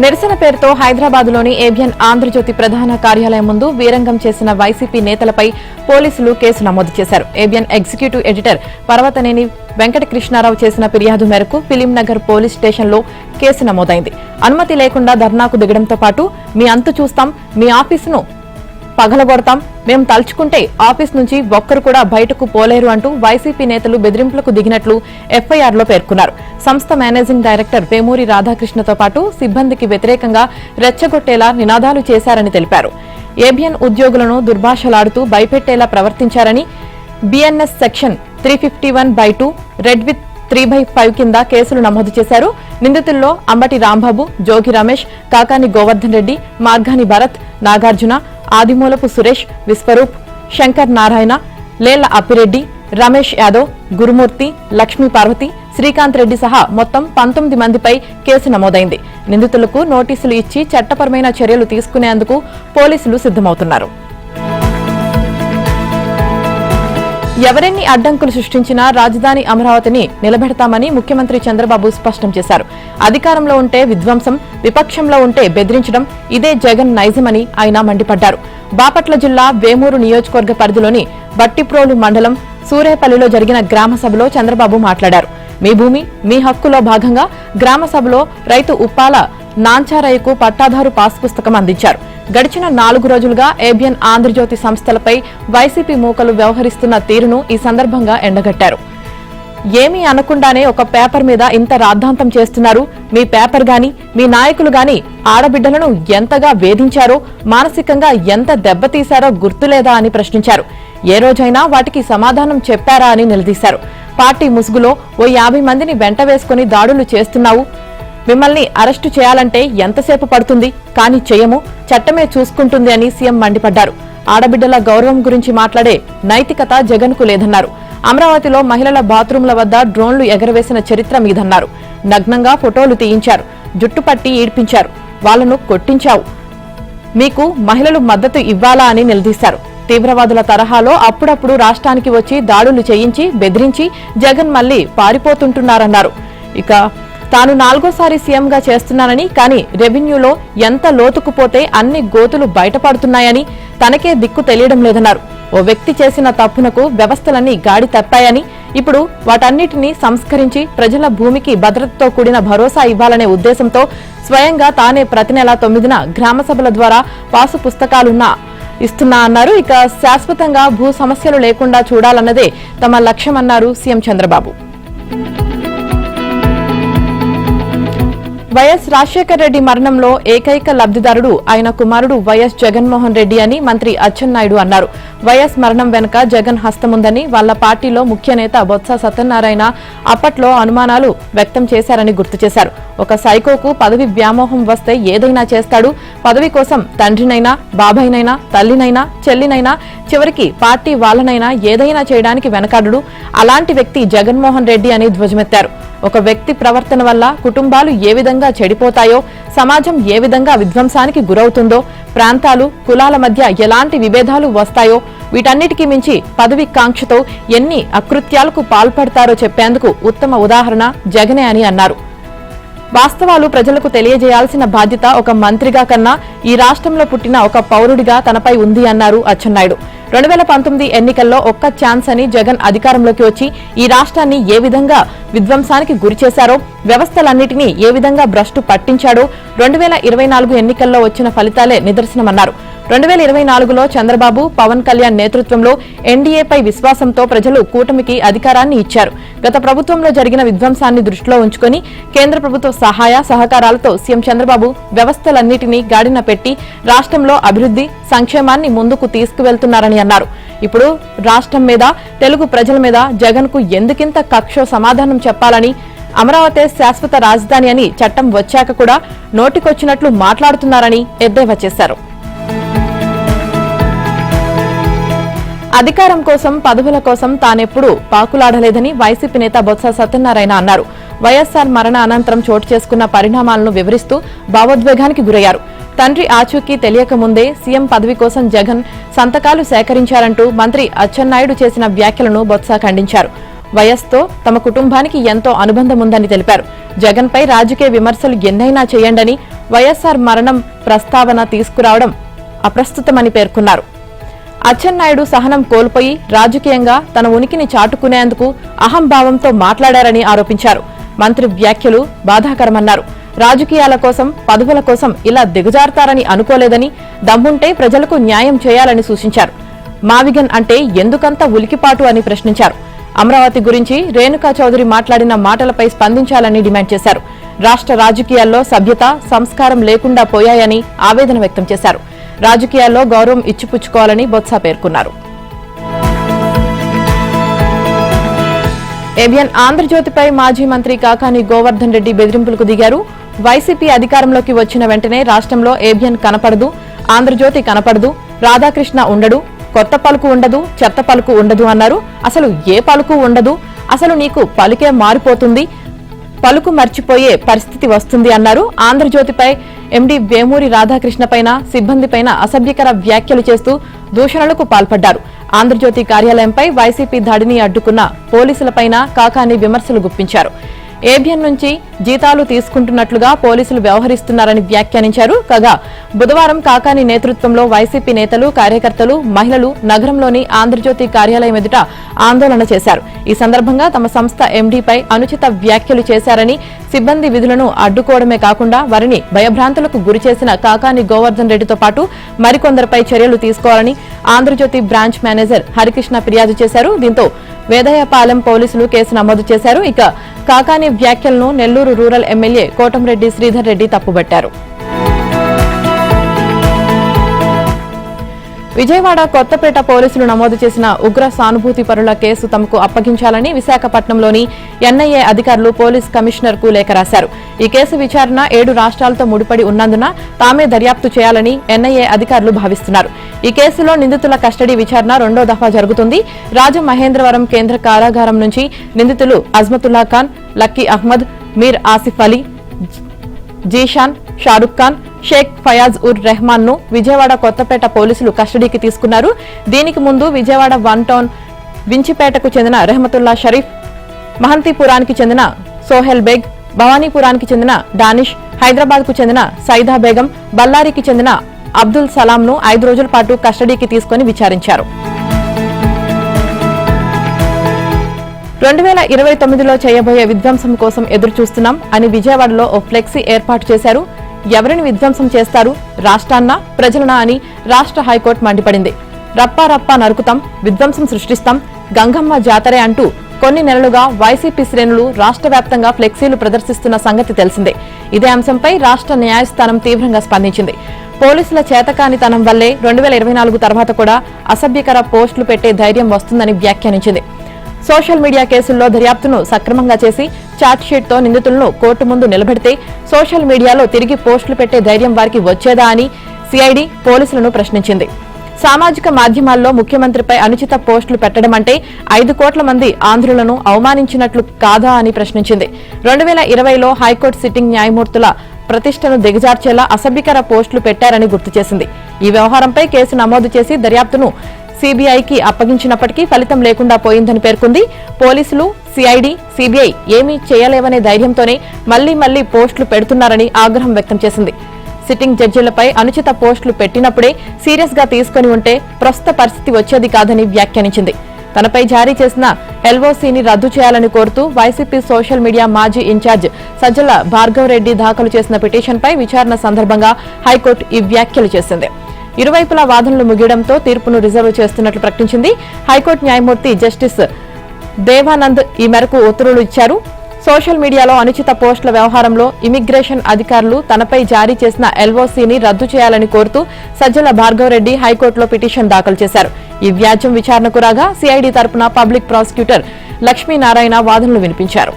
నిరసన పేరుతో హైదరాబాద్లోని ఏబిఎన్ ఆంధ్రజ్యోతి ప్రధాన కార్యాలయం ముందు వీరంగం చేసిన వైసీపీ నేతలపై పోలీసులు కేసు నమోదు చేశారు. ABN executive editor Parvathaneni Venkatakrishna Rao చేసిన ఫిర్యాదు మేరకు ఫిలింనగర్ పోలీస్ స్టేషన్లో కేసు నమోదైంది. అనుమతి లేకుండా ధర్నాకు దిగడంతో పాటు మీ అంతు చూస్తాం, మీ ఆఫీసును పగలగొడతాం, మేం తలుచుకుంటే ఆఫీస్ నుంచి ఒక్కరు కూడా బయటకు పోలేరు అంటూ వైసీపీ నేతలు బెదిరింపులకు దిగినట్లు ఎఫ్ఐఆర్లో పేర్కొన్నారు. సంస్థ మేనేజింగ్ డైరెక్టర్ వేమూరి రాధాకృష్ణతో పాటు సిబ్బందికి వ్యతిరేకంగా రెచ్చగొట్టేలా నినాదాలు చేశారని తెలిపారు. ఏబిఎన్ ఉద్యోగులను దుర్భాషలాడుతూ భయపెట్టేలా ప్రవర్తించారని బిఎన్ఎస్ సెక్షన్ 351/2 రెడ్ విత్ 3/5 కింద కేసులు నమోదు చేశారు. నిందితుల్లో అంబటి రాంబాబు, జోగి రమేష్, కాకాని గోవర్ధన్ రెడ్డి, మార్గాని భరత్, నాగార్జున, ఆదిమూలపు సురేష్, విశ్వరూప్, శంకర్ నారాయణ, లేళ్ల అప్పిరెడ్డి, రమేష్ యాదవ్, గురుమూర్తి, లక్ష్మీ పార్వతి, శ్రీకాంత్ రెడ్డి సహా మొత్తం 19 మందిపై కేసు నమోదైంది. నిందితులకు నోటీసులు ఇచ్చి చట్టపరమైన చర్యలు తీసుకునేందుకు పోలీసులు సిద్దమవుతున్నారు. ఎవరెన్ని అడ్డంకులు సృష్టించినా రాజధాని అమరావతిని నిలబెడతామని ముఖ్యమంత్రి చంద్రబాబు స్పష్టం చేశారు. అధికారంలో ఉంటే విధ్వంసం, విపక్షంలో ఉంటే బెదిరించడం ఇదే జగన్ నైజమని ఆయన మండిపడ్డారు. బాపట్ల జిల్లా వేమూరు నియోజకవర్గ పరిధిలోని బట్టిప్రోలు మండలం సూరేపల్లిలో జరిగిన గ్రామ సభలో చంద్రబాబు మాట్లాడారు. మీ భూమి మీ హక్కులో భాగంగా గ్రామ సభలో రైతు ఉప్పాల నాంచారయ్యకు పట్టాదారు పాస్ పుస్తకం అందించారు. గడిచిన 4 రోజులుగా ఏబిఎన్ ఆంధ్రజ్యోతి సంస్థలపై వైసీపీ మూకలు వ్యవహరిస్తున్న తీరును ఈ సందర్భంగా ఎండగట్టారు. ఏమీ అనకుండానే ఒక పేపర్ మీద ఇంత రాద్ధాంతం చేస్తున్నారు. మీ పేపర్ గాని మీ నాయకులు గాని ఆడబిడ్డలను ఎంతగా వేధించారో, మానసికంగా ఎంత దెబ్బతీశారో గుర్తులేదా అని ప్రశ్నించారు. ఏ రోజైనా వాటికి సమాధానం చెప్పారా అని నిలదీశారు. పార్టీ ముసుగులో ఓ 50 మందిని వెంట వేసుకుని దాడులు చేస్తున్నావు, మిమ్మల్ని అరెస్టు చేయాలంటే ఎంతసేపు పడుతుంది, కానీ చేయము, చట్టమే చూసుకుంటుంది అని సీఎం మండిపడ్డారు. ఆడబిడ్డల గౌరవం గురించి మాట్లాడే నైతికత జగన్కు లేదన్నారు. అమరావతిలో మహిళల బాత్రూంల వద్ద డ్రోన్లు ఎగరవేసిన చరిత్ర మీదన్నారు. నగ్నంగా ఫోటోలు తీయించారు, జుట్టు పట్టి ఈడ్పించారు, వాళ్లను కొట్టించావు, మీకు మహిళలు మద్దతు ఇవ్వాలా అని నిలదీశారు. తీవ్రవాదుల తరహాలో అప్పుడప్పుడు రాష్ట్రానికి వచ్చి దాడులు చేయించి బెదిరించి జగన్ మళ్లీ పారిపోతుంటున్నారన్నారు. ఇక తాను 4వ సీఎంగా చేస్తున్నానని, కానీ రెవెన్యూలో ఎంత లోతుకుపోతే అన్ని గోతులు బయటపడుతున్నాయని, తనకే దిక్కు తెలియడం లేదన్నారు. ఓ వ్యక్తి చేసిన తప్పునకు వ్యవస్థలన్నీ గాడి తప్పాయని, ఇప్పుడు వాటన్నిటినీ సంస్కరించి ప్రజల భూమికి భద్రతతో కూడిన భరోసా ఇవ్వాలనే ఉద్దేశంతో స్వయంగా తానే ప్రతి నెల 9న గ్రామ సభల ద్వారా పాసు పుస్తకాలున్నా ఇస్తున్నా అన్నారు. ఇక శాశ్వతంగా భూ సమస్యలు లేకుండా చూడాలన్నదే తమ లక్ష్యమన్నారు సీఎం చంద్రబాబు. వైఎస్ రాజశేఖర రెడ్డి మరణంలో ఏకైక లబ్ధిదారుడు ఆయన కుమారుడు వైఎస్ జగన్మోహన్ రెడ్డి అని మంత్రి అచ్చెన్నాయుడు అన్నారు. వైఎస్ మరణం వెనుక జగన్ హస్తముందని వాళ్ల పార్టీలో ముఖ్య నేత బొత్స సత్యనారాయణ అప్పట్లో అనుమానాలు వ్యక్తం చేశారని గుర్తు చేశారు. ఒక సైకోకు పదవి వ్యామోహం వస్తే ఏదైనా చేస్తాడు. పదవి కోసం తండ్రినైనా, బాబాయినైనా, తల్లినైనా, చెల్లినైనా, చివరికి పార్టీ వాళ్లనైనా ఏదైనా చేయడానికి వెనకాడు. అలాంటి వ్యక్తి జగన్మోహన్ రెడ్డి అని ధ్వజమెత్తారు. ఒక వ్యక్తి ప్రవర్తన వల్ల కుటుంబాలు ఏ విధంగా చెడిపోతాయో, సమాజం ఏ విధంగా విధ్వంసానికి గురవుతుందో, ప్రాంతాలు, కులాల మధ్య ఎలాంటి విభేదాలు వస్తాయో, వీటన్నిటికీ మించి పదవి కాంక్షతో ఎన్ని అకృత్యాలకు పాల్పడతారో చెప్పేందుకు ఉత్తమ ఉదాహరణ జగనే అని అన్నారు. వాస్తవాలు ప్రజలకు తెలియజేయాల్సిన బాధ్యత ఒక మంత్రిగా కన్నా ఈ రాష్ట్రంలో పుట్టిన ఒక పౌరుడిగా తనపై ఉంది అన్నారు అచ్చెన్నాయుడు. 2019 ఎన్నికల్లో ఒక్క ఛాన్స్ అని జగన్ అధికారంలోకి వచ్చి ఈ రాష్ట్రాన్ని ఏ విధంగా విధ్వంసానికి గురిచేశారో, వ్యవస్థలన్నింటినీ ఏ విధంగా భ్రష్టు పట్టించాడో 2024 ఎన్నికల్లో వచ్చిన ఫలితాలే నిదర్శనమన్నారు. 2024లో చంద్రబాబు, పవన్ కళ్యాణ్ నేతృత్వంలో ఎన్డీఏపై విశ్వాసంతో ప్రజలు కూటమికి అధికారాన్ని ఇచ్చారు. గత ప్రభుత్వంలో జరిగిన విధ్వంసాన్ని దృష్టిలో ఉంచుకుని కేంద్ర ప్రభుత్వ సహాయ సహకారాలతో సీఎం చంద్రబాబు వ్యవస్థలన్నింటినీ గాడిన పెట్టి రాష్ట్రంలో అభివృద్ధి, సంక్షేమాన్ని ముందుకు తీసుకువెళ్తున్నారని అన్నారు. ఇప్పుడు రాష్ట్రం మీద, తెలుగు ప్రజల మీద జగన్కు ఎందుకింత కక్షో సమాధానం చెప్పాలని, అమరావతి శాశ్వత రాజధాని అని చట్టం వచ్చాక కూడా నోటికొచ్చినట్లు మాట్లాడుతున్నారని ఎద్దేవా చేశారు. అధికారం కోసం, పదవుల కోసం తానెప్పుడూ పాకులాడలేదని వైసీపీ నేత బొత్స సత్యనారాయణ అన్నారు. వైఎస్సార్ మరణ అనంతరం చోటు చేసుకున్న పరిణామాలను వివరిస్తూ భావోద్వేగానికి గురయ్యారు. తండ్రి ఆచూకీ తెలియకముందే సీఎం పదవి కోసం జగన్ సంతకాలు సేకరించారంటూ మంత్రి అచ్చెన్నాయుడు చేసిన వ్యాఖ్యలను బొత్స ఖండించారు. వైఎస్తో తమ కుటుంబానికి ఎంతో అనుబంధం ఉందని తెలిపారు. జగన్పై రాజకీయ విమర్శలు ఎన్నైనా చేయండని, వైఎస్ఆర్ మరణం ప్రస్తావన తీసుకురావడం అప్రస్తుతమని పేర్కొన్నారు. అచ్చెన్నాయుడు సహనం కోల్పోయి రాజకీయంగా తన ఉనికిని చాటుకునేందుకు అహంభావంతో మాట్లాడారని ఆరోపించారు. మంత్రి వ్యాఖ్యలు బాధాకరమన్నారు. రాజకీయాల కోసం, పదవుల కోసం ఇలా దిగజారుతారని అనుకోలేదని, దమ్ముంటే ప్రజలకు న్యాయం చేయాలని సూచించారు. మావిగన్ అంటే ఎందుకంత ఉలికిపాటు అని ప్రశ్నించారు. అమరావతి గురించి రేణుకా చౌదరి మాట్లాడిన మాటలపై స్పందించాలని డిమాండ్ చేశారు. రాష్ట్ర రాజకీయాల్లో సభ్యత, సంస్కారం లేకుండా పోయాయని ఆవేదన వ్యక్తం చేశారు. రాజకీయాల్లో గౌరవం ఇచ్చిపుచ్చుకోవాలని బొత్స పేర్కొన్నారు. ఏబిఎన్ ఆంధ్రజ్యోతిపై మాజీ మంత్రి కాకాని గోవర్ధన్ రెడ్డి బెదిరింపులకు దిగారు. వైసీపీ అధికారంలోకి వచ్చిన వెంటనే రాష్ట్రంలో ఏబిఎన్ కనపడదు, ఆంధ్రజ్యోతి కనపడదు, రాధాకృష్ణ ఉండడు, కొత్త పలుకు ఉండదు, చెత్త పలుకు ఉండదు అన్నారు. అసలు ఏ పలుకు ఉండదు, అసలు నీకు పలుకే మారిపోతుంది, పలుకు మర్చిపోయే పరిస్థితి వస్తుంది అన్నారు. ఆంధ్రజ్యోతిపై ఎండీ వేమూరి రాధాకృష్ణ పైన, సిబ్బందిపైన అసభ్యకర వ్యాఖ్యలు చేస్తూ దూషణలకు పాల్పడ్డారు. ఆంధ్రజ్యోతి కార్యాలయంపై వైసీపీ దాడిని అడ్డుకున్న పోలీసులపైన కాకాని విమర్శలు గుప్పించారు. ఏబిఎన్ నుంచి జీతాలు తీసుకుంటున్నట్లుగా పోలీసులు వ్యవహరిస్తున్నారని వ్యాఖ్యానించారు. కాగా బుధవారం కాకాని నేతృత్వంలో వైసీపీ నేతలు, కార్యకర్తలు, మహిళలు నగరంలోని ఆంధ్రజ్యోతి కార్యాలయం ఎదుట ఆందోళన చేశారు. ఈ సందర్భంగా తమ సంస్థ ఎండీపై అనుచిత వ్యాఖ్యలు చేశారని, సిబ్బంది విధులను అడ్డుకోవడమే కాకుండా వారిని భయభ్రాంతులకు గురిచేసిన కాకాని గోవర్ధన్ రెడ్డితో పాటు మరికొందరిపై చర్యలు తీసుకోవాలని ఆంధ్రజ్యోతి బ్రాంచ్ మేనేజర్ హరికృష్ణ ఫిర్యాదు చేశారు. దీంతో వేదయ్యపాలెం పోలీసులు కేసు నమోదు చేశారు. ఇక కాకాని వ్యాఖ్యలను నెల్లూరు రూరల్ ఎమ్మెల్యే కోటంరెడ్డి శ్రీధర్ రెడ్డి తప్పుబట్టారు. విజయవాడ కొత్తపేట పోలీసులు నమోదు చేసిన ఉగ్ర సానుభూతి పరుల కేసు తమకు అప్పగించాలని విశాఖపట్నంలోని ఎన్ఐఏ అధికారులు పోలీస్ కమిషనర్ కు లేఖ రాశారు. ఈ కేసు విచారణ 7 రాష్ట్రాలతో ముడిపడి ఉన్నందున తామే దర్యాప్తు చేయాలని ఎన్ఐఏ అధికారులు భావిస్తున్నారు. ఈ కేసులో నిందితుల కస్టడీ విచారణ 2వ దఫా జరుగుతుంది. రాజమహేంద్రవరం కేంద్ర కారాగారం నుంచి నిందితులు అజ్మతుల్లా ఖాన్, లక్కీ అహ్మద్, మీర్ ఆసిఫ్ అలీ, జీషాన్, షారుఖ్ ఖాన్, షేక్ ఫయాజ్ ఉర్ రెహమాన్ ను విజయవాడ కొత్తపేట పోలీసులు కస్టడీకి తీసుకున్నారు. దీనికి ముందు విజయవాడ 1 టౌన్ వించిపేటకు చెందిన రెహమతుల్లా షరీఫ్, మహంతిపురానికి చెందిన సోహెల్ బేగ్, భవానీపురానికి చెందిన డానిష్, హైదరాబాద్ కు చెందిన సైదా బేగం, బల్లారికి చెందిన అబ్దుల్ సలాం ను 5 రోజుల పాటు కస్టడీకి తీసుకుని విచారించారు. 2029లో చేయబోయే విధ్వంసం కోసం ఎదురు చూస్తున్నాం అని విజయవాడలో ఓ ఫ్లెక్సీ ఏర్పాటు చేశారు. ఎవరిని విధ్వంసం చేస్తారు, రాష్ట్రాన్నా ప్రజలనా అని రాష్ట్ర హైకోర్టు మండిపడింది. రప్పా రప్పా నరుకుతాం, విధ్వంసం సృష్టిస్తాం, గంగమ్మ జాతరే అంటూ కొన్ని నెలలుగా వైసీపీ శ్రేణులు రాష్ట్ర వ్యాప్తంగా ఫ్లెక్సీలు ప్రదర్శిస్తున్న సంగతి తెలిసిందే. ఇదే అంశంపై రాష్ట్ర న్యాయస్థానం తీవ్రంగా స్పందించింది. పోలీసుల చేతకానితనం వల్లే 2024 తర్వాత కూడా అసభ్యకర పోస్టులు పెట్టే ధైర్యం వస్తుందని వ్యాఖ్యానించింది. సోషల్ మీడియా కేసుల్లో దర్యాప్తును సక్రమంగా చేసి ఛార్జ్షీట్తో నిందితులను కోర్టు ముందు నిలబెడితే సోషల్ మీడియాలో తిరిగి పోస్టులు పెట్టే ధైర్యం వారికి వచ్చేదా అని సిఐడి పోలీసులను ప్రశ్నించింది. సామాజిక మాధ్యమాల్లో ముఖ్యమంత్రిపై అనుచిత పోస్టులు పెట్టడం అంటే 5 కోట్ల మంది ఆంధ్రులను అవమానించినట్లు కాదా అని ప్రశ్నించింది. 2020లో హైకోర్టు సిట్టింగ్ న్యాయమూర్తుల ప్రతిష్టను దిగజార్చేలా అసభ్యకర పోస్టులు పెట్టారని గుర్తు చేసింది. ఈ వ్యవహారంపై కేసు నమోదు చేసి దర్యాప్తును సీబీఐకి అప్పగించినప్పటికీ ఫలితం లేకుండా పోయిందని పేర్కొంది. పోలీసులు, సిఐడి, సీబీఐ ఏమీ చేయలేవనే ధైర్యంతోనే మళ్లీ పోస్టులు పెడుతున్నారని ఆగ్రహం వ్యక్తం చేసింది. సిట్టింగ్ జడ్జీలపై అనుచిత పోస్టులు పెట్టినప్పుడే సీరియస్ గా తీసుకుని ఉంటే ప్రస్తుత పరిస్థితి వచ్చేది కాదని వ్యాఖ్యానించింది. తనపై జారీ చేసిన ఎల్ఓసీని రద్దు చేయాలని కోరుతూ వైసీపీ సోషల్ మీడియా మాజీ ఇన్ఛార్జ్ సజ్జల భార్గవ్ రెడ్డి దాఖలు చేసిన పిటిషన్పై విచారణ సందర్భంగా హైకోర్టు ఈ వ్యాఖ్యలు చేసింది. ఇరువైపులా వాదనలు ముగియడంతో తీర్పును రిజర్వ్ చేస్తున్నట్లు ప్రకటించింది. హైకోర్టు న్యాయమూర్తి జస్టిస్ దేవానంద్ ఈ మేరకు ఉత్తర్వులు ఇచ్చారు. సోషల్ మీడియాలో అనుచిత పోస్టుల వ్యవహారంలో ఇమిగ్రేషన్ అధికారులు తనపై జారీ చేసిన ఎల్ఓసీని రద్దు చేయాలని కోరుతూ సజ్జల భార్గవ్ రెడ్డి హైకోర్టులో పిటిషన్ దాఖలు చేశారు. ఈ వ్యాజ్యం విచారణకు రాగా సిఐడి తరపున పబ్లిక్ ప్రాసిక్యూటర్ లక్ష్మీనారాయణ వాదనలు వినిపించారు.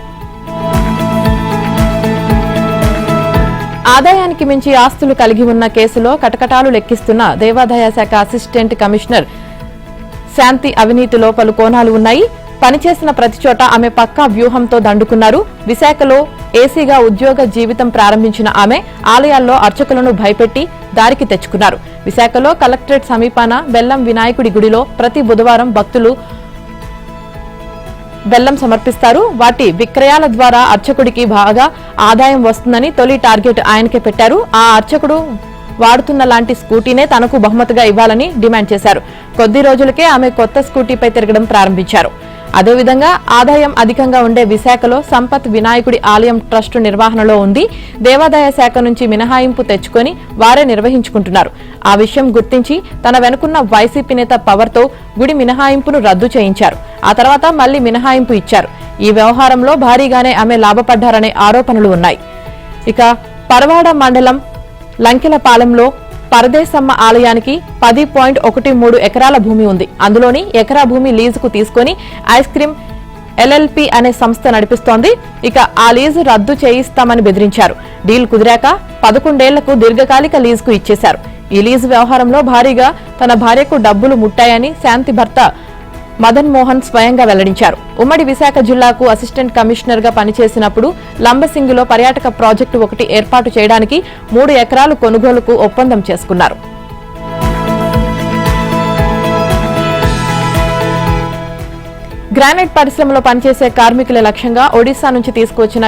ఆదాయానికి మించి ఆస్తులు కలిగి ఉన్న కేసులో కటకటాలు లెక్కిస్తున్న దేవాదాయ శాఖ అసిస్టెంట్ కమిషనర్ శాంతి అవినీతిలో పలు కోణాలు ఉన్నాయి. పనిచేసిన ప్రతి చోట ఆమె పక్కా వ్యూహంతో దండుకున్నారు. విశాఖలో ఏసీగా ఉద్యోగ జీవితం ప్రారంభించిన ఆమె ఆలయాల్లో అర్చకులను భయపెట్టి దారికి తెచ్చుకున్నారు. విశాఖలో కలెక్టరేట్ సమీపాన బెల్లం వినాయకుడి గుడిలో ప్రతి బుధవారం భక్తులు బెల్లం సమర్పిస్తారు. వాటి విక్రయాల ద్వారా అర్చకుడికి బాగా ఆదాయం వస్తుందని తొలి టార్గెట్ ఆయనకే పెట్టారు. ఆ అర్చకుడు వాడుతున్న లాంటి స్కూటీనే తనకు బహుమతిగా ఇవ్వాలని డిమాండ్ చేశారు. కొద్ది రోజులకే ఆమె కొత్త స్కూటీపై తిరగడం ప్రారంభించారు. అదేవిధంగా ఆదాయం అధికంగా ఉండే విశాఖలో సంపత్ వినాయకుడి ఆలయం ట్రస్టు నిర్వహణలో ఉంది. దేవాదాయ శాఖ నుంచి మినహాయింపు తెచ్చుకొని వారే నిర్వహించుకుంటున్నారు. ఆ విషయం గుర్తించి తన వెనుకున్న వైసీపీ నేత పవర్తో గుడి మినహాయింపును రద్దు చేయించారు. ఆ తర్వాత మళ్లీ మినహాయింపు ఇచ్చారు. ఈ వ్యవహారంలో భారీగానే ఆమె లాభపడ్డారనే ఆరోపణలు ఉన్నాయి. ఇక పరవాడ మండలం లంకెలపాలెంలో పరదేశమ్మ ఆలయానికి 10.13 ఎకరాల భూమి ఉంది. అందులోని ఎకరా భూమి లీజుకు తీసుకుని ఐస్ క్రీం ఎల్ఎల్పి అనే సంస్థ నడిపిస్తోంది. ఇక ఆ లీజు రద్దు చేయిస్తామని బెదిరించారు. డీల్ కుదిరాక 11 ఏళ్లకు దీర్ఘకాలిక లీజుకు ఇచ్చేశారు. ఈ లీజు వ్యవహారంలో భారీగా తన భార్యకు డబ్బులు ముట్టాయని శాంతి భర్త మదన్ మోహన్ స్వయంగా వెల్లడించారు. ఉమ్మడి విశాఖ జిల్లాకు అసిస్టెంట్ కమిషనర్ గా పనిచేసినప్పుడు లంబసింగిలో పర్యాటక ప్రాజెక్టు ఒకటి ఏర్పాటు చేయడానికి 3 ఎకరాలు కొనుగోలుకు ఒప్పందం చేసుకున్నారు. గ్రానైట్ పరిశ్రమలో పనిచేసే కార్మికుల లక్ష్యంగా ఒడిశా నుంచి తీసుకువచ్చిన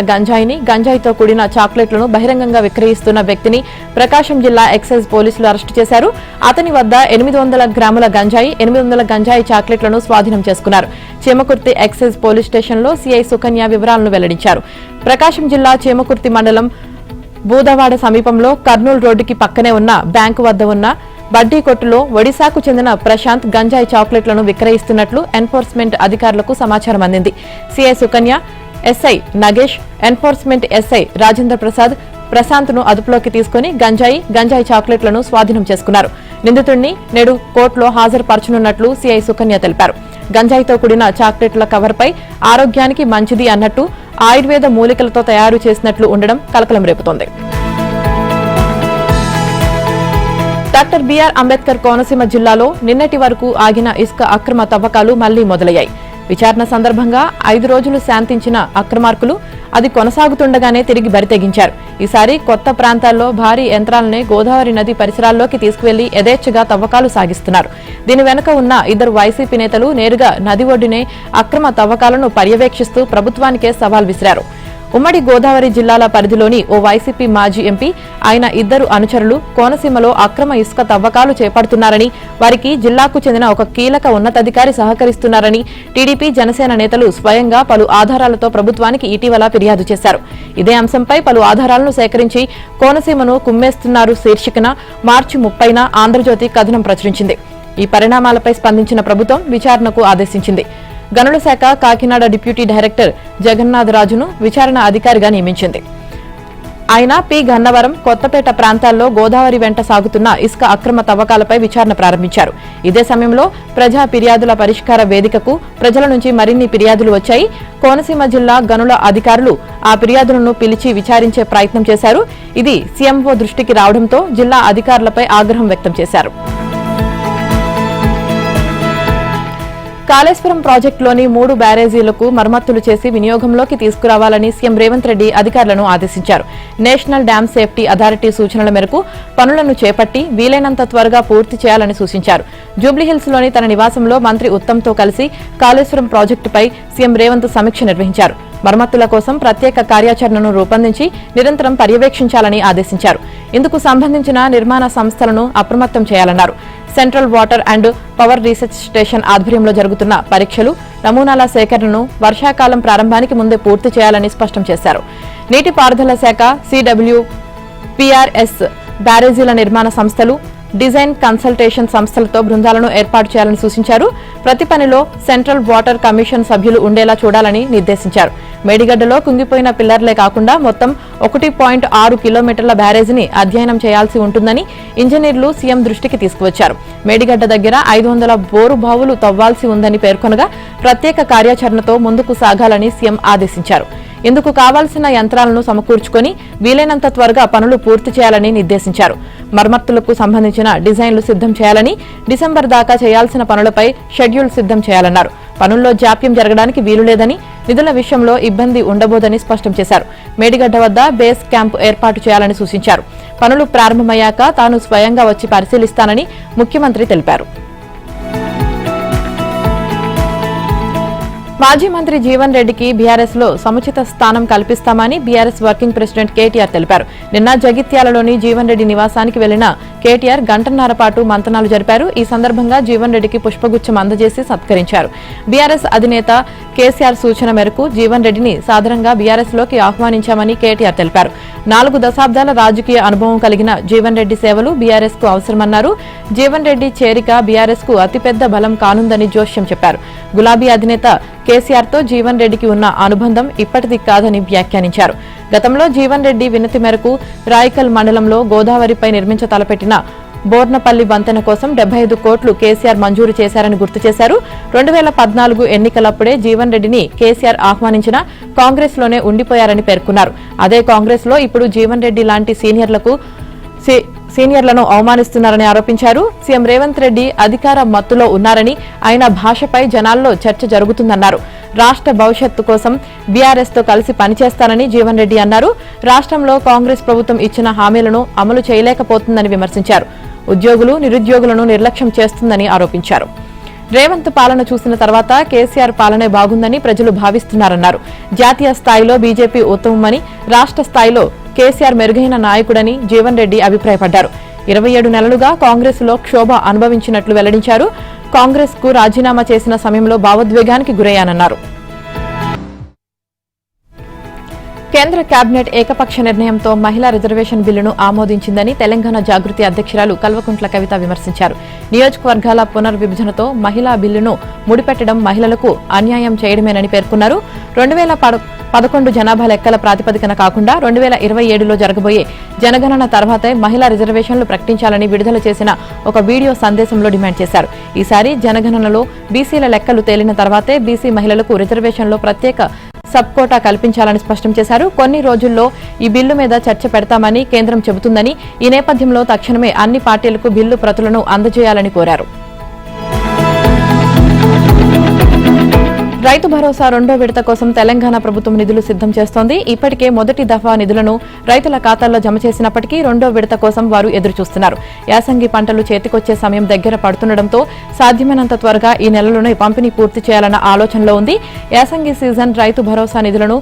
గంజాయితో కూడిన చాక్లెట్లను బహిరంగంగా విక్రయిస్తున్న వ్యక్తిని ప్రకాశం జిల్లా ఎక్సైజ్ పోలీసులు అరెస్టు చేశారు. అతని వద్ద 800 గ్రాముల గంజాయి, 800 గంజాయి చాక్లెట్లను స్వాధీనం చేసుకున్నారు. చీమకుర్తి ఎక్సైజ్ పోలీస్ స్టేషన్లో సీఐ సుకన్య వివరాలను వెల్లడించారు. ప్రకాశం జిల్లా చీమకుర్తి మండలం బూదవాడ సమీపంలో కర్నూలు రోడ్డుకి పక్కనే ఉన్న బ్యాంకు వద్ద ఉన్న బడ్డీ కొట్టులో ఒడిశాకు చెందిన ప్రశాంత్ గంజాయి చాక్లెట్లను విక్రయిస్తున్నట్లు ఎన్ఫోర్స్మెంట్ అధికారులకు సమాచారం అందింది. CI Sukanya, SI Nagesh, enforcement SI Rajendra Prashant ను అదుపులోకి తీసుకుని గంజాయి చాక్లెట్లను స్వాధీనం చేసుకున్నారు. నిందితుడిని నేడు కోర్టులో హాజరుపరచనున్నట్లు సీఐ సుకన్య తెలిపారు. గంజాయితో కూడిన చాక్లెట్ల కవర్పై ఆరోగ్యానికి మంచిది అన్నట్టు ఆయుర్వేద మూలికలతో తయారు చేసినట్లు ఉండడం కలకలం రేపుతోంది. డాక్టర్ బిఆర్ అంబేద్కర్ కోనసీమ జిల్లాలో నిన్నటి వరకు ఆగిన ఇసుక అక్రమ తవ్వకాలు మళ్లీ మొదలయ్యాయి. విచారణ సందర్భంగా 5 రోజులు శాంతించిన అక్రమార్కులు అది కొనసాగుతుండగానే తిరిగి బరితెగించారు. ఈసారి కొత్త ప్రాంతాల్లో భారీ యంత్రాలనే గోదావరి నది పరిసరాల్లోకి తీసుకువెళ్లి యథేచ్ఛగా తవ్వకాలు సాగిస్తున్నారు. దీని వెనుక ఉన్న 2 వైసీపీ నేతలు నేరుగా నది ఒడ్డునే అక్రమ తవ్వకాలను పర్యవేక్షిస్తూ ప్రభుత్వానికే సవాల్ విసిరారు. ఉమ్మడి గోదావరి జిల్లాల పరిధిలోని ఓ వైసీపీ మాజీ ఎంపీ, ఆయన 2 అనుచరులు కోనసీమలో అక్రమ ఇసుక తవ్వకాలు చేపడుతున్నారని, వారికి జిల్లాకు చెందిన ఒక కీలక ఉన్నతాధికారి సహకరిస్తున్నారని టీడీపీ, జనసేన నేతలు స్వయంగా పలు ఆధారాలతో ప్రభుత్వానికి ఇటీవల ఫిర్యాదు చేశారు. ఇదే అంశంపై పలు ఆధారాలను సేకరించి కోనసీమను కుమ్మేస్తున్నారు శీర్షికన మార్చి 30న ఆంధ్రజ్యోతి కథనం ప్రచురించింది. ఈ పరిణామాలపై స్పందించిన ప్రభుత్వం విచారణకు ఆదేశించింది. గనుల శాఖ కాకినాడ డిప్యూటీ డైరెక్టర్ జగన్నాథరాజును విచారణ అధికారిగా నియమించింది. ఆయన పి గన్నవరం, కొత్తపేట ప్రాంతాల్లో గోదావరి వెంట సాగుతున్న ఇసుక అక్రమ తవ్వకాలపై విచారణ ప్రారంభించారు. ఇదే సమయంలో ప్రజా ఫిర్యాదుల పరిష్కార వేదికకు ప్రజల నుంచి మరిన్ని ఫిర్యాదులు వచ్చాయి. కోనసీమ జిల్లా గనుల అధికారులు ఆ ఫిర్యాదులను పిలిచి విచారించే ప్రయత్నం చేశారు. ఇది సీఎంఓ దృష్టికి రావడంతో జిల్లా అధికారులపై ఆగ్రహం వ్యక్తం చేశారు. కాళేశ్వరం ప్రాజెక్టులోని 3 బ్యారేజీలకు మరమ్మతులు చేసి వినియోగంలోకి తీసుకురావాలని సీఎం రేవంత్ రెడ్డి అధికారులను ఆదేశించారు. నేషనల్ డ్యామ్ సేఫ్టీ అథారిటీ సూచనల మేరకు పనులను చేపట్టి వీలైనంత త్వరగా పూర్తి చేయాలని సూచించారు. జూబ్లీహిల్స్లోని తన నివాసంలో మంత్రి ఉత్తమ్తో కలిసి కాళేశ్వరం ప్రాజెక్టుపై సీఎం రేవంత్ సమీక్ష నిర్వహించారు. మరమ్మతుల కోసం ప్రత్యేక కార్యాచరణను రూపొందించి నిరంతరం పర్యవేక్షించాలని ఆదేశించారు. ఇందుకు సంబంధించిన నిర్మాణ సంస్థలను అప్రమత్తం చేయాలన్నారు. Central water and power research station ఆధ్వర్యంలో జరుగుతున్న పరీక్షలు, నమూనాల సేకరణను వర్షాకాలం ప్రారంభానికి ముందే పూర్తి చేయాలని స్పష్టం చేశారు. నీటిపారుదల శాఖ, CWPRS, బ్యారేజీల నిర్మాణ సంస్థలు, డిజైన్ కన్సల్టేషన్ సంస్థలతో బృందాలను ఏర్పాటు చేయాలని సూచించారు. ప్రతి పనిలో సెంట్రల్ వాటర్ కమిషన్ సభ్యులు ఉండేలా చూడాలని నిర్దేశించారు. మేడిగడ్డలో కుంగిపోయిన పిల్లర్లే కాకుండా మొత్తం 1.6 కిలోమీటర్ల బ్యారేజీని అధ్యయనం చేయాల్సి ఉంటుందని ఇంజనీర్లు సీఎం దృష్టికి తీసుకువచ్చారు. మేడిగడ్డ దగ్గర 500 బోరు బావులు తవ్వాల్సి ఉందని పేర్కొనగా ప్రత్యేక కార్యాచరణతో ముందుకు సాగాలని సీఎం ఆదేశించారు. ఇందుకు కావాల్సిన యంత్రాలను సమకూర్చుకుని వీలైనంత త్వరగా పనులు పూర్తి చేయాలని నిర్దేశించారు. మరమ్మతులకు సంబంధించిన డిజైన్లు సిద్ధం చేయాలని, డిసెంబర్ దాకా చేయాల్సిన పనులపై షెడ్యూల్ సిద్ధం చేయాలన్నారు. పనుల్లో జాప్యం జరగడానికి వీలులేదని, నిధుల విషయంలో ఇబ్బంది ఉండబోదని స్పష్టం చేశారు. మేడిగడ్డ వద్ద బేస్ క్యాంపు ఏర్పాటు చేయాలని సూచించారు. పనులు ప్రారంభమయ్యాక తాను స్వయంగా వచ్చి పరిశీలిస్తానని ముఖ్యమంత్రి తెలిపారు. మాజీ మంత్రి జీవన్ రెడ్డికి బీఆర్ఎస్ లో సముచిత స్థానం కల్పిస్తామని బీఆర్ఎస్ వర్కింగ్ ప్రెసిడెంట్ కేటీఆర్ తెలిపారు. నిన్న జగిత్యాలలోని జీవన్ రెడ్డి నివాసానికి వెళ్లిన కేటీఆర్ గంటన్నర పాటు మంతనాలు జరిపారు. ఈ సందర్భంగా జీవన్ రెడ్డికి పుష్పగుచ్చం అందజేసి సత్కరించారు. బీఆర్ఎస్ అధినేత కేసీఆర్ సూచన మేరకు జీవన్ రెడ్డిని సాదరంగా బీఆర్ఎస్ లోకి ఆహ్వానించామని కేటీఆర్ తెలిపారు. 4 దశాబ్దాల రాజకీయ అనుభవం కలిగిన జీవన్ రెడ్డి సేవలు బీఆర్ఎస్ కు అవసరమన్నారు. జీవన్ రెడ్డి చేరిక బీఆర్ఎస్ కు అతిపెద్ద బలం కానుందని జోష్యం చెప్పారు. గులాబీ అధినేత కేసీఆర్ తో జీవన్ రెడ్డికి ఉన్న అనుబంధం ఇప్పటిది కాదని వ్యాఖ్యానించారు. గతంలో జీవన్ రెడ్డి వినతి మేరకు రాయికల్ మండలంలో గోదావరిపై నిర్మించ తలపెట్టిన బోర్నపల్లి వంతెన కోసం 75 కోట్లు కేసీఆర్ మంజూరు చేశారని గుర్తు చేశారు. 2014 ఎన్నికలప్పుడే జీవన్ రెడ్డిని కేసీఆర్ ఆహ్వానించిన కాంగ్రెస్ లోనే ఉండిపోయారని పేర్కొన్నారు. అదే కాంగ్రెస్ లో ఇప్పుడు జీవన్ రెడ్డి లాంటి సీనియర్లను అవమానిస్తున్నారని ఆరోపించారు. సీఎం రేవంత్ రెడ్డి అధికార మత్తులో ఉన్నారని, ఆయన భాషపై జనాల్లో చర్చ జరుగుతుందన్నారు. రాష్ట్ర భవిష్యత్తు కోసం బీఆర్ఎస్ తో కలిసి పనిచేస్తానని జీవన్ రెడ్డి అన్నారు. రాష్ట్రంలో కాంగ్రెస్ ప్రభుత్వం ఇచ్చిన హామీలను అమలు చేయలేకపోతుందని విమర్శించారు. ఉద్యోగులు, నిరుద్యోగులను నిర్లక్ష్యం చేస్తుందని ఆరోపించారు. రేవంత్ పాలన చూసిన తర్వాత కేసీఆర్ పాలనే బాగుందని ప్రజలు భావిస్తున్నారన్నారు. జాతీయ స్థాయిలో బీజేపీ ఉత్తమమని, రాష్ట్ర స్థాయిలో కేసీఆర్ మెరుగైన నాయకుడని జీవన్ రెడ్డి అభిప్రాయపడ్డారు. 27 నెలలుగా కాంగ్రెస్ లో క్షోభ అనుభవించినట్లు వెల్లడించారు. కాంగ్రెస్ కు రాజీనామా చేసిన సమయంలో భావోద్వేగానికి గురయ్యానన్నారు. కేంద్ర కేబినెట్ ఏకపక్ష నిర్ణయంతో మహిళా రిజర్వేషన్ బిల్లును ఆమోదించిందని తెలంగాణ జాగృతి అధ్యక్షురాలు కల్వకుంట్ల కవిత విమర్శించారు. నియోజకవర్గాల పునర్విభజనతో మహిళా బిల్లును ముడిపెట్టడం మహిళలకు అన్యాయం చేయడమేనని పేర్కొన్నారు. 2011 జనాభా లెక్కల ప్రాతిపదికన కాకుండా 2027లో జరగబోయే జనగణన తర్వాతే మహిళా రిజర్వేషన్లు ప్రకటించాలని విడుదల చేసిన ఒక వీడియో సందేశంలో డిమాండ్ చేశారు. ఈసారి జనగణనలో బీసీల లెక్కలు తేలిన తర్వాతే బీసీ మహిళలకు రిజర్వేషన్లో ప్రత్యేక సబ్ కోటా కల్పించాలని స్పష్టం చేశారు. కొన్ని రోజుల్లో ఈ బిల్లు మీద చర్చ పెడతామని కేంద్రం చెబుతుందని, ఈ నేపథ్యంలో తక్షణమే అన్ని పార్టీలకు బిల్లు ప్రతులను అందజేయాలని కోరారు. రైతు భరోసా 2వ విడత కోసం తెలంగాణ ప్రభుత్వం నిధులు సిద్ధం చేస్తోంది. ఇప్పటికే మొదటి దఫా నిధులను రైతుల ఖాతాల్లో జమ చేసినప్పటికీ 2వ విడత కోసం వారు ఎదురుచూస్తున్నారు. యాసంగి పంటలు చేతికొచ్చే సమయం దగ్గర పడుతుండటంతో సాధ్యమైనంత త్వరగా ఈ నెలలోనే పంపిణీ పూర్తి చేయాలన్న ఆలోచనలో ఉంది. యాసంగి సీజన్ రైతు భరోసా నిధులను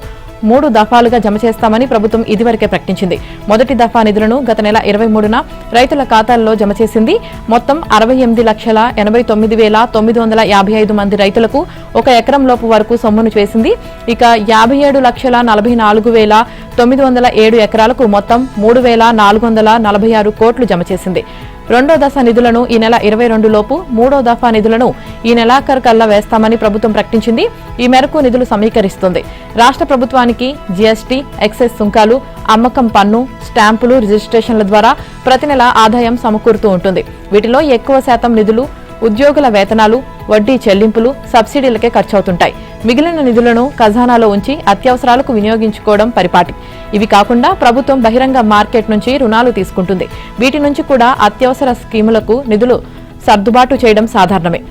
3 దఫాలుగా జమ చేస్తామని ప్రభుత్వం ఇదివరకే ప్రకటించింది. మొదటి దఫా నిధులను గత నెల 23న రైతుల ఖాతాల్లో జమ చేసింది. మొత్తం 68,89,955 మంది రైతులకు 1 ఎకరం లోపు వరకు సొమ్మును చేసింది. ఇక 57,44,907 ఎకరాలకు మొత్తం 3,446 కోట్లు జమ చేసింది. 2వ దశ నిధులను ఈ నెల 22 లోపు, 3వ దఫా నిధులను ఈ నెలాఖరు కల్లా వేస్తామని ప్రభుత్వం ప్రకటించింది. ఈ మేరకు నిధులు సమీకరిస్తుంది. రాష్ట్ర ప్రభుత్వానికి జీఎస్టీ, ఎక్సైజ్ సుంకాలు, అమ్మకం పన్ను, స్టాంపులు, రిజిస్ట్రేషన్ల ద్వారా ప్రతి నెల ఆదాయం సమకూరుతూ ఉంటుంది. వీటిలో ఎక్కువ శాతం నిధులు ఉద్యోగుల వేతనాలు, వడ్డీ చెల్లింపులు, సబ్సిడీలకే ఖర్చవుతుంటాయి. మిగిలిన నిధులను ఖజానాలో ఉంచి అత్యవసరాలకు వినియోగించుకోవడం పరిపాటి. ఇవి కాకుండా ప్రభుత్వం బహిరంగ మార్కెట్ నుంచి రుణాలు తీసుకుంటుంది. వీటి నుంచి కూడా అత్యవసర స్కీములకు నిధులు సర్దుబాటు చేయడం సాధారణమే.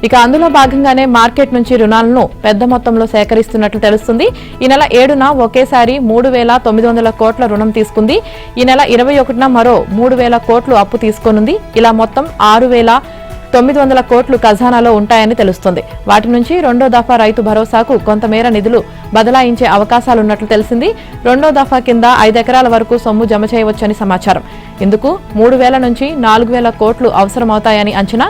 ఇక అందులో భాగంగానే మార్కెట్ నుంచి రుణాలను పెద్ద మొత్తంలో సేకరిస్తున్నట్లు తెలుస్తుంది. ఈ నెల 7న ఒకేసారి 3,900 కోట్ల రుణం తీసుకుంది. ఈ నెల 21న మరో 3,000 కోట్లు అప్పు తీసుకోనుంది. ఇలా మొత్తం 6,900 కోట్లు ఖజానాలో ఉంటాయని తెలుస్తుంది. వాటి నుంచి 2వ దఫా రైతు భరోసాకు కొంతమేర నిధులు బదలాయించే అవకాశాలున్నట్లు తెలిసింది. 2వ దఫా కింద 5 ఎకరాల వరకు సొమ్ము జమ చేయవచ్చని సమాచారం. ఇందుకు 3,000 నుంచి 4,000 కోట్లు అవసరమవుతాయని అంచనా.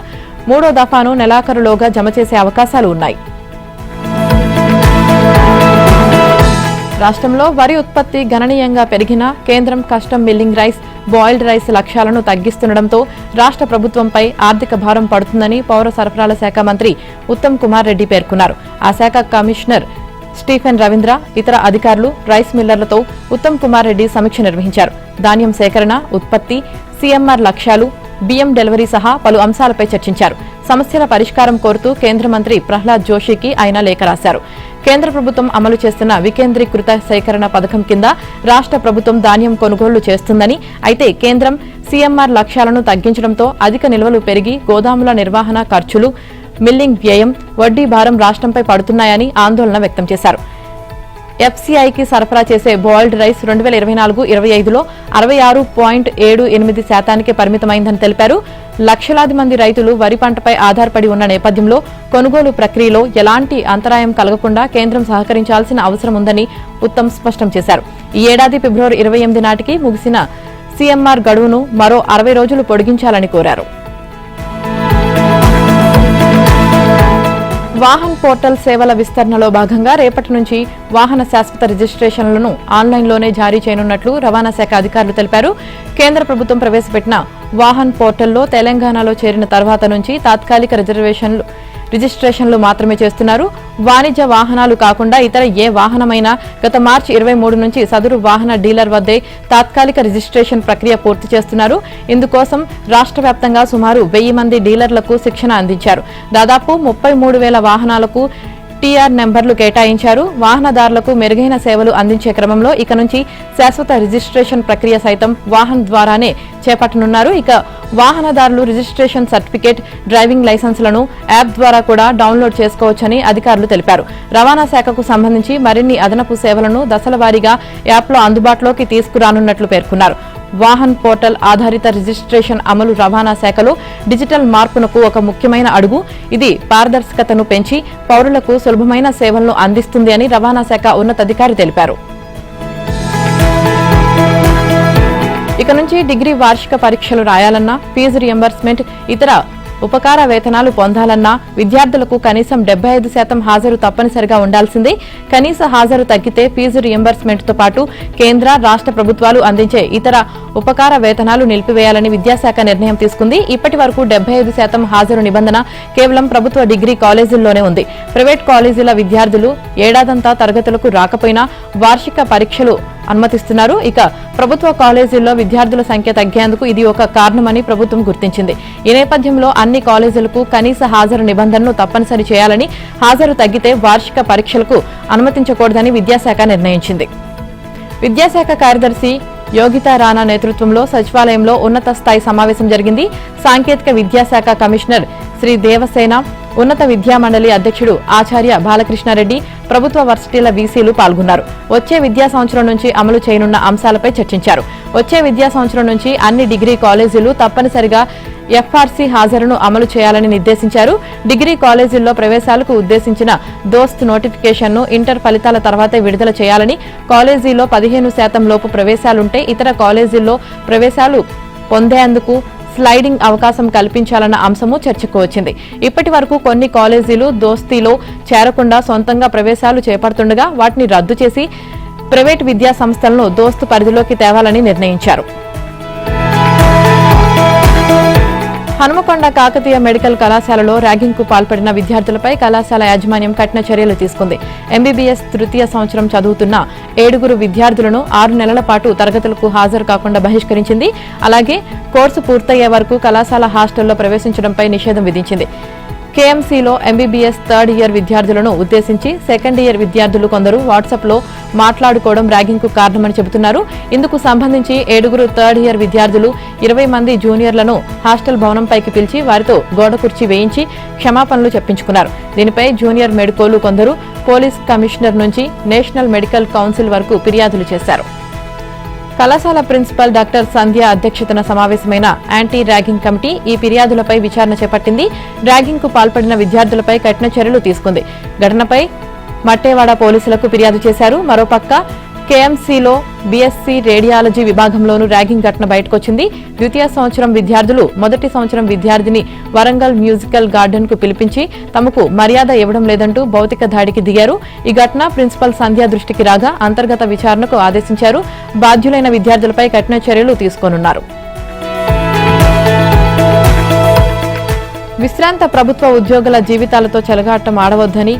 3వ దఫాను నెలాఖరులోగా జమ చేసే అవకాశాలు ఉన్నాయి. రాష్ట్రంలో వరి ఉత్పత్తి గణనీయంగా పెరిగినా కేంద్రం custom milling rice, boiled rice లక్ష్యాలను తగ్గిస్తుండటంతో రాష్ట్ర ప్రభుత్వంపై ఆర్థిక భారం పడుతుందని పౌర సరఫరాల శాఖ మంత్రి ఉత్తమ్ కుమార్ రెడ్డి పేర్కొన్నారు. ఆ శాఖ కమిషనర్ స్టీఫెన్ రవీంద్ర, ఇతర అధికారులు, రైస్ మిల్లర్లతో ఉత్తమ్ కుమార్ రెడ్డి సమీక్ష నిర్వహించారు. ధాన్యం సేకరణ, ఉత్పత్తి, సీఎంఆర్ లక్ష్యాలు, బియ్యం డెలివరీ సహా పలు అంశాలపై చర్చించారు. సమస్యల పరిష్కారం కోరుతూ కేంద్ర మంత్రి ప్రహ్లాద్ జోషికి ఆయన లేఖ రాశారు. కేంద్ర ప్రభుత్వం అమలు చేస్తున్న వికేంద్రీకృత సేకరణ పథకం కింద రాష్ట్ర ప్రభుత్వం ధాన్యం కొనుగోళ్లు చేస్తుందని, అయితే కేంద్రం సీఎంఆర్ లక్ష్యాలను తగ్గించడంతో అధిక నిల్వలు పెరిగి గోదాముల నిర్వహణ ఖర్చులు, మిల్లింగ్ వ్యయం, వడ్డీ భారం రాష్ట్రంపై పడుతున్నాయని ఆందోళన వ్యక్తం చేశారు. ఎఫ్సీఐకి సరఫరా చేసే బాయిల్డ్ రైస్ 2024-25లో 66.78% పరిమితమైందని తెలిపారు. లక్షలాది మంది రైతులు వరి పంటపై ఆధారపడి ఉన్న నేపథ్యంలో కొనుగోలు ప్రక్రియలో ఎలాంటి అంతరాయం కలగకుండా కేంద్రం సహకరించాల్సిన అవసరం ఉందని ఉత్తమ్ స్పష్టం చేశారు. ఈ ఏడాది ఫిబ్రవరి 28 నాటికి ముగిసిన సీఎంఆర్ గడువును మరో 60 రోజులు పొడిగించాలని కోరారు. వాహన్ పోర్టల్ సేవల విస్తరణలో భాగంగా రేపటి నుంచి వాహన శాశ్వత రిజిస్ట్రేషన్లను ఆన్లైన్లోనే జారీ చేయనున్నట్లు రవాణా శాఖ అధికారులు తెలిపారు. కేంద్ర ప్రభుత్వం ప్రవేశపెట్టిన వాహన్ పోర్టల్లో తెలంగాణలో చేరిన తర్వాత నుంచి తాత్కాలిక రిజిస్ట్రేషన్లు మాత్రమే చేస్తున్నారు. వాణిజ్య వాహనాలు కాకుండా ఇతర ఏ వాహనమైనా గత మార్చి 23 నుంచి సదరు వాహన డీలర్ వద్దే తాత్కాలిక రిజిస్ట్రేషన్ ప్రక్రియ పూర్తి చేస్తున్నారు. ఇందుకోసం రాష్ట్ర వ్యాప్తంగా సుమారు 1000 మంది డీలర్లకు శిక్షణ అందించారు. దాదాపు 33,000 వాహనాలకు టీఆర్ నెంబర్లు కేటాయించారు. వాహనదారులకు మెరుగైన సేవలు అందించే క్రమంలో ఇక నుంచి శాశ్వత రిజిస్ట్రేషన్ ప్రక్రియ సైతం వాహన్ ద్వారానే చేపట్టనున్నారు. ఇక వాహనదారులు రిజిస్ట్రేషన్ సర్టిఫికేట్, డ్రైవింగ్ లైసెన్సులను యాప్ ద్వారా కూడా డౌన్లోడ్ చేసుకోవచ్చని అధికారులు తెలిపారు. రవాణా శాఖకు సంబంధించి మరిన్ని అదనపు సేవలను దశల వారీగా యాప్లో అందుబాటులోకి తీసుకురానున్నట్లు పేర్కొన్నారు. వాహన్ పోర్టల్ ఆధారిత రిజిస్ట్రేషన్ అమలు రవాణా శాఖలో డిజిటల్ మార్పునకు ఒక ముఖ్యమైన అడుగు. ఇది పారదర్శకతను పెంచి పౌరులకు సులభమైన సేవలను అందిస్తుంది అని రవాణా శాఖ ఉన్నతాధికారి తెలిపారు. ఇక నుంచి డిగ్రీ వార్షిక పరీక్షలు రాయాలన్నా, ఫీజు రియంబర్స్మెంట్, ఇతర ఉపకార వేతనాలు పొందాలన్నా విద్యార్థులకు కనీసం 75% హాజరు తప్పనిసరిగా ఉండాల్సిందే. కనీస హాజరు తగ్గితే ఫీజు రియంబర్స్మెంట్తో పాటు కేంద్ర, రాష్ట్ర ప్రభుత్వాలు అందించే ఇతర ఉపకార వేతనాలు నిలిపివేయాలని విద్యాశాఖ నిర్ణయం తీసుకుంది. ఇప్పటి వరకు 75% హాజరు నిబంధన కేవలం ప్రభుత్వ డిగ్రీ కాలేజీల్లోనే ఉంది. ప్రైవేట్ కాలేజీల విద్యార్థులు ఏడాదంతా తరగతులకు రాకపోయినా వార్షిక పరీక్షలు అనుమతిస్తున్నారు. ఇక ప్రభుత్వ కాలేజీల్లో విద్యార్థుల సంఖ్య తగ్గేందుకు ఇది ఒక కారణమని ప్రభుత్వం గుర్తించింది. ఈ నేపథ్యంలో అన్ని కాలేజీలకు కనీస హాజరు నిబంధనను తప్పనిసరి చేయాలని, హాజరు తగ్గితే వార్షిక పరీక్షలకు అనుమతించకూడదని విద్యాశాఖ నిర్ణయించింది. విద్యాశాఖ కార్యదర్శి యోగితా రాణా నేతృత్వంలో సచివాలయంలో ఉన్నత స్థాయి సమావేశం జరిగింది. సాంకేతిక విద్యాశాఖ కమిషనర్ శ్రీ దేవసేన, ఉన్నత విద్యామండలి అధ్యక్షుడు ఆచార్య బాలకృష్ణారెడ్డి, ప్రభుత్వ వర్సిటీల వీసీలు పాల్గొన్నారు. వచ్చే విద్యా సంవత్సరం నుంచి అమలు చేయనున్న అంశాలపై చర్చించారు. వచ్చే విద్యా సంవత్సరం నుంచి అన్ని డిగ్రీ కాలేజీలు తప్పనిసరిగా ఎఫ్ఆర్సీ హాజరును అమలు చేయాలని నిర్దేశించారు. డిగ్రీ కాలేజీల్లో ప్రవేశాలకు ఉద్దేశించిన దోస్త్ నోటిఫికేషన్ను ఇంటర్ ఫలితాల తర్వాతే విడుదల చేయాలని, కాలేజీలో 15% లోపు ప్రవేశాలుంటే ఇతర కాలేజీల్లో ప్రవేశాలు పొందేందుకు స్లైడింగ్ అవకాశం కల్పించాలన్న అంశము చర్చకు వచ్చింది. ఇప్పటి వరకు కొన్ని కాలేజీలు దోస్తీలో చేరకుండా సొంతంగా ప్రవేశాలు చేపడుతుండగా వాటిని రద్దు చేసి ప్రైవేటు విద్యా సంస్థలను దోస్తు పరిధిలోకి తేవాలని నిర్ణయించారు. హనుమకొండ కాకతీయ మెడికల్ కళాశాలలో ర్యాగింగ్ కు పాల్పడిన విద్యార్థులపై కళాశాల యాజమాన్యం కఠిన చర్యలు తీసుకుంది. ఎంబీబీఎస్ తృతీయ సంవత్సరం చదువుతున్న 7 విద్యార్థులను 6 నెలల పాటు తరగతులకు హాజరు కాకుండా బహిష్కరించింది. అలాగే కోర్సు పూర్తయ్యే వరకు కళాశాల హాస్టల్లో ప్రవేశించడంపై నిషేధం విధించింది. కేఎంసీలో ఎంబీబీఎస్ థర్డ్ ఇయర్ విద్యార్థులను ఉద్దేశించి సెకండ్ ఇయర్ విద్యార్థులు కొందరు వాట్సాప్లో మాట్లాడుకోవడం ర్యాగింగ్ కు కారణమని చెబుతున్నారు. ఇందుకు సంబంధించి 7 థర్డ్ ఇయర్ విద్యార్థులు 20 మంది జూనియర్లను హాస్టల్ భవనంపైకి పిలిచి వారితో గోడ కుర్చీ వేయించి క్షమాపణలు చెప్పించుకున్నారు. దీనిపై జూనియర్ మెడికోలు కొందరు పోలీస్ కమిషనర్ నుంచి నేషనల్ మెడికల్ కౌన్సిల్ వరకు ఫిర్యాదులు చేశారు. కళాశాల ప్రిన్సిపల్ డాక్టర్ సంధ్య అధ్యక్షతన సమావేశమైన యాంటీ ర్యాగింగ్ కమిటీ ఈ ఫిర్యాదులపై విచారణ చేపట్టింది. ర్యాగింగ్ కు పాల్పడిన విద్యార్థులపై కఠిన చర్యలు తీసుకుంది. ఘటనపై మట్టేవాడ పోలీసులకు ఫిర్యాదు చేశారు. మరోపక్క కేఎంసీలో బీఎస్సీ రేడియాలజీ విభాగంలోనూ ర్యాగింగ్ ఘటన బయటకొచ్చింది. ద్వితీయ సంవత్సరం విద్యార్థులు మొదటి సంవత్సరం విద్యార్థిని వరంగల్ మ్యూజికల్ గార్డెన్ కు పిలిపించి తమకు మర్యాద ఇవ్వడం లేదంటూ భౌతిక దాడికి దిగారు. ఈ ఘటన ప్రిన్సిపల్ సంధ్య దృష్టికి రాగా అంతర్గత విచారణకు ఆదేశించారు. బాధ్యులైన విద్యార్థులపై కఠిన చర్యలు తీసుకోనున్నారు. విశ్రాంత ప్రభుత్వ ఉద్యోగుల జీవితాలతో చెలగాటం ఆడవద్దని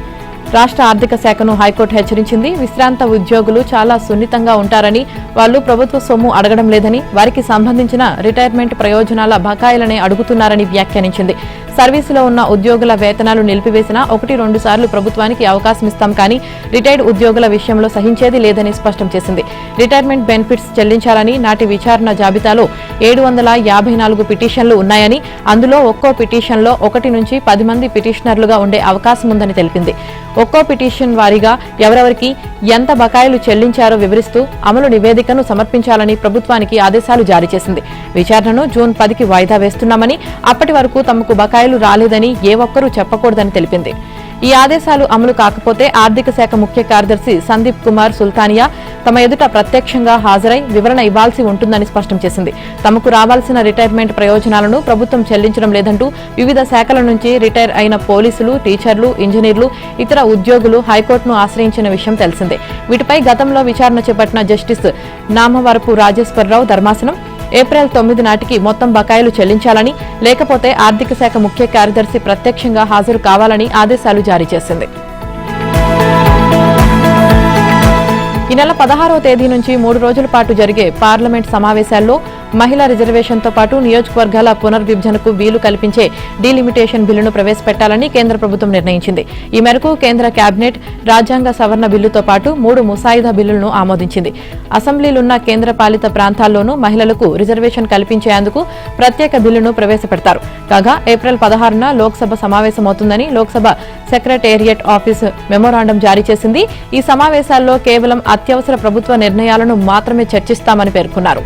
రాష్ట్ర ఆర్థిక శాఖను హైకోర్టు హెచ్చరించింది. విశ్రాంత ఉద్యోగులు చాలా సున్నితంగా ఉంటారని, వాళ్లు ప్రభుత్వ సొమ్ము అడగడం లేదని, వారికి సంబంధించిన రిటైర్మెంట్ ప్రయోజనాల బకాయిలనే అడుగుతున్నారని వ్యాఖ్యానించింది. సర్వీసులో ఉన్న ఉద్యోగుల వేతనాలు నిలిపివేసినా 1-2 సార్లు ప్రభుత్వానికి అవకాశం ఇస్తాం కానీ రిటైర్డ్ ఉద్యోగుల విషయంలో సహించేది లేదని స్పష్టం చేసింది. రిటైర్మెంట్ బెనిఫిట్స్ చెల్లించాలని నాటి విచారణ జాబితాలో 754 పిటిషన్లు ఉన్నాయని, అందులో ఒక్కో పిటిషన్లో 1 నుంచి 10 మంది పిటిషనర్లుగా ఉండే అవకాశం ఉందని తెలిపింది. ఒక్కో పిటిషన్ వారీగా ఎవరెవరికి ఎంత బకాయిలు చెల్లించారో వివరిస్తూ అమలు నివేదికను సమర్పించాలని ప్రభుత్వానికి ఆదేశాలు జారీ చేసింది. విచారణను జూన్ 10కి వాయిదా వేస్తున్నామని, అప్పటి వరకు తమకు బకాయిలు రాలేదని ఏ ఒక్కరూ చెప్పకూడదని తెలిపింది. ఈ ఆదేశాలు అమలు కాకపోతే ఆర్థిక శాఖ ముఖ్య కార్యదర్శి సందీప్ కుమార్ సుల్తానియా తమ ఎదుట ప్రత్యక్షంగా హాజరై వివరణ ఇవ్వాల్సి ఉంటుందని స్పష్టం చేసింది. తమకు రావాల్సిన రిటైర్మెంట్ ప్రయోజనాలను ప్రభుత్వం చెల్లించడం లేదంటూ వివిధ శాఖల నుంచి రిటైర్ అయిన పోలీసులు, టీచర్లు, ఇంజనీర్లు, ఇతర ఉద్యోగులు హైకోర్టును ఆశ్రయించిన విషయం తెలిసిందే. వీటిపై గతంలో విచారణ చేపట్టిన జస్టిస్ నామవరపు రాజేశ్వరరావు ధర్మాసనం ఏప్రిల్ 9 నాటికి మొత్తం బకాయిలు చెల్లించాలని, లేకపోతే ఆర్థిక శాఖ ముఖ్య కార్యదర్శి ప్రత్యక్షంగా హాజరు కావాలని ఆదేశాలు జారీ చేసింది. ఈ నెల 16వ తేదీ నుంచి 3 రోజుల పాటు జరిగే పార్లమెంట్ సమావేశాల్లో మహిళా రిజర్వేషన్తో పాటు నియోజకవర్గాల పునర్విభజనకు వీలు కల్పించే డీలిమిటేషన్ బిల్లును ప్రవేశపెట్టాలని కేంద్ర ప్రభుత్వం నిర్ణయించింది. ఈ మేరకు కేంద్ర కేబినెట్ రాజ్యాంగ సవరణ బిల్లుతో పాటు 3 ముసాయిదా బిల్లులను ఆమోదించింది. అసెంబ్లీలున్న కేంద్రపాలిత ప్రాంతాల్లోనూ మహిళలకు రిజర్వేషన్ కల్పించేందుకు ప్రత్యేక బిల్లును ప్రవేశపెడతారు. కాగా ఏప్రిల్ 16న లోక్సభ సమావేశమవుతుందని లోక్సభ సెక్రటేరియట్ ఆఫీసు మెమోరాండం జారీ చేసింది. ఈ సమావేశాల్లో కేవలం అత్యవసర ప్రభుత్వ నిర్ణయాలను మాత్రమే చర్చిస్తామని పేర్కొన్నారు.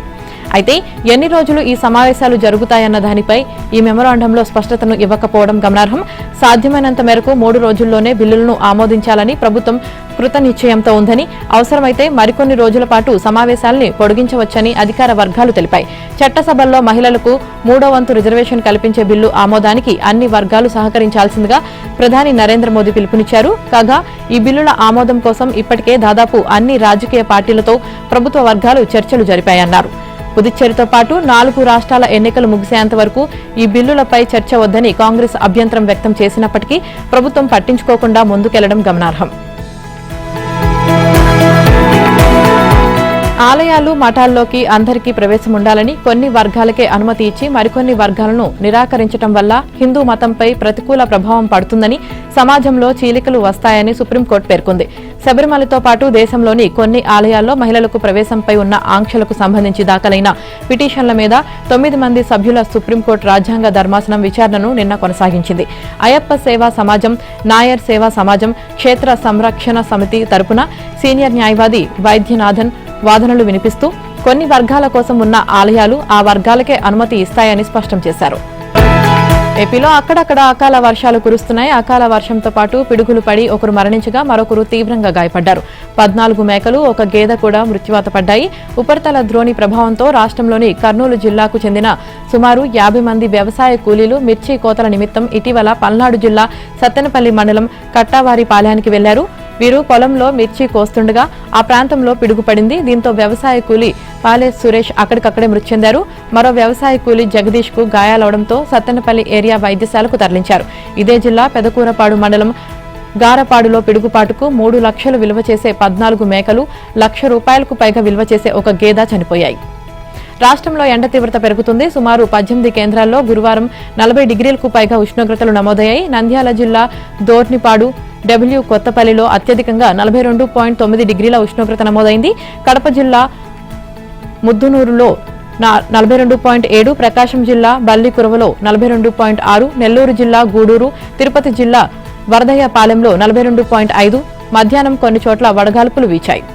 అయితే ఎన్ని రోజులు ఈ సమావేశాలు జరుగుతాయన్న దానిపై ఈ మెమోరాండంలో స్పష్టతను ఇవ్వకపోవడం గమనార్హం. సాధ్యమైనంత మేరకు 3 రోజుల్లోనే బిల్లులను ఆమోదించాలని ప్రభుత్వం కృతనిశ్చయంతో ఉందని, అవసరమైతే మరికొన్ని రోజుల పాటు సమావేశాల్ని పొడిగించవచ్చని అధికార వర్గాలు తెలిపాయి. చట్టసభల్లో మహిళలకు 3వ వంతు రిజర్వేషన్ కల్పించే బిల్లు ఆమోదానికి అన్ని వర్గాలు సహకరించాల్సిందిగా ప్రధాని నరేంద్ర మోదీ పిలుపునిచ్చారు. కాగా ఈ బిల్లుల ఆమోదం కోసం ఇప్పటికే దాదాపు అన్ని రాజకీయ పార్టీలతో ప్రభుత్వ వర్గాలు చర్చలు జరిపాయన్నారు. పుదుచ్చేరితో పాటు 4 రాష్ట్రాల ఎన్నికలు ముగిసేంత వరకు ఈ బిల్లులపై చర్చ వద్దని కాంగ్రెస్ అభ్యంతరం వ్యక్తం చేసినప్పటికీ ప్రభుత్వం పట్టించుకోకుండా ముందుకెళ్లడం గమనార్హం. ఆలయాలు, మఠాల్లోకి అందరికీ ప్రవేశం ఉండాలని కొన్ని వర్గాలకే అనుమతి ఇచ్చి మరికొన్ని వర్గాలను నిరాకరించడం వల్ల హిందూ మతంపై ప్రతికూల ప్రభావం పడుతుందని, సమాజంలో చీలికలు వస్తాయని సుప్రీంకోర్టు పేర్కొంది. శబరిమలతో పాటు దేశంలోని కొన్ని ఆలయాల్లో మహిళలకు ప్రవేశంపై ఉన్న ఆంక్షలకు సంబంధించి దాఖలైన పిటిషన్ల మీద 9 మంది సభ్యుల సుప్రీంకోర్టు రాజ్యాంగ ధర్మాసనం విచారణను నిన్న కొనసాగించింది. అయ్యప్ప సేవా సమాజం, నాయర్ సేవా సమాజం, క్షేత్ర సంరక్షణ సమితి తరపున సీనియర్ న్యాయవాది వైద్యనాథన్ వాదనలు వినిపిస్తూ కొన్ని వర్గాల కోసం ఉన్న ఆలయాలు ఆ వర్గాలకే అనుమతి ఇస్తాయని స్పష్టం చేశారు. ఏపీలో అక్కడక్కడ అకాల వర్షాలు కురుస్తున్నాయి. అకాల వర్షంతో పాటు పిడుగులు పడి ఒకరు మరణించగా మరొకరు తీవ్రంగా గాయపడ్డారు. 14 మేకలు, 1 గేదె కూడా మృత్యువాత పడ్డాయి. ఉపరితల ద్రోణి ప్రభావంతో రాష్ట్రంలోని కర్నూలు జిల్లాకు చెందిన సుమారు 50 మంది వ్యవసాయ కూలీలు మిర్చి కోతల నిమిత్తం ఇటీవల పల్నాడు జిల్లా సత్తెనపల్లి మండలం కట్టావారిపాలెనికి వెళ్లారు. వీరు పొలంలో మిర్చి కోస్తుండగా ఆ ప్రాంతంలో పిడుగు పడింది. దీంతో వ్యవసాయ కూలీ పాలే సురేష్ అక్కడికక్కడే మృతి చెందారు. మరో వ్యవసాయ కూలీ జగదీష్ కు గాయాలవడంతో సత్తెనపల్లి ఏరియా వైద్యశాలకు తరలించారు. ఇదే జిల్లా పెదకూరపాడు మండలం గారపాడులో పిడుగుపాటుకు 3 లక్షలు విలువ చేసే 14 మేకలు, ₹1,00,000కు పైగా విలువ చేసే 1 గేదె చనిపోయాయి. రాష్ట్రంలో ఎండ తీవ్రత పెరుగుతుంది. సుమారు 18 కేంద్రాల్లో గురువారం 40 డిగ్రీలకు పైగా ఉష్ణోగ్రతలు నమోదయ్యాయి. నంద్యాల జిల్లా దోర్నిపాడు, కొత్తపల్లిలో అత్యధికంగా 42.9 డిగ్రీల ఉష్ణోగ్రత నమోదైంది. కడప జిల్లా ముద్దునూరులో 42.7, ప్రకాశం జిల్లా బల్లికురవలో 42.6, నెల్లూరు జిల్లా గూడూరు, తిరుపతి జిల్లా వరదయ్యపాలెంలో 42.5, మధ్యాహ్నం కొన్ని చోట్ల వడగాల్పులు వీచాయి.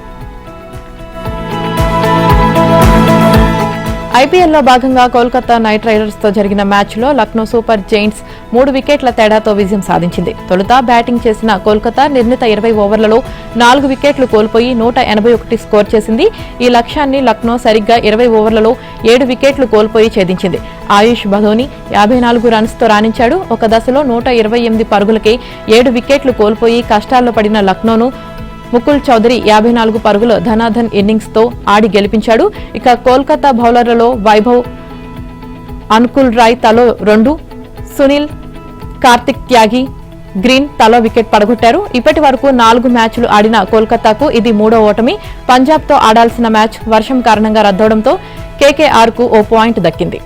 ఐపీఎల్లో భాగంగా కోల్కతా నైట్ రైడర్స్ తో జరిగిన మ్యాచ్లో లక్నో సూపర్ జైంట్స్ 3 వికెట్ల తేడాతో విజయం సాధించింది. తొలుత బ్యాటింగ్ చేసిన కోల్కతా నిర్ణీత 20 ఓవర్లలో 4 వికెట్లు కోల్పోయి 181 స్కోర్ చేసింది. ఈ లక్ష్యాన్ని లక్నో సరిగ్గా 20 ఓవర్లలో 7 వికెట్లు కోల్పోయి ఛేదించింది. ఆయుష్ బధోని 54 రన్స్తో రాణించాడు. ఒక దశలో 128 పరుగులకే 7 వికెట్లు కోల్పోయి కష్టాల్లో పడిన లక్నోను ముకుల్ చౌదరి 54 పరుగుల ధనాధన్ ఇన్నింగ్స్ తో ఆడి గెలిపించాడు. ఇక కోల్కతా బౌలర్లలో వైభవ్, అనుకుల్ రాయ్ తలో 2, సునీల్, కార్తిక్ త్యాగి, గ్రీన్ తలో వికెట్ పడగొట్టారు. ఇప్పటి వరకు 4 మ్యాచ్లు ఆడిన కోల్కతాకు ఇది 3వ ఓటమి. పంజాబ్ తో ఆడాల్సిన మ్యాచ్ వర్షం కారణంగా రద్దవడంతో కేకేఆర్ కు ఓ పాయింట్ దక్కింది.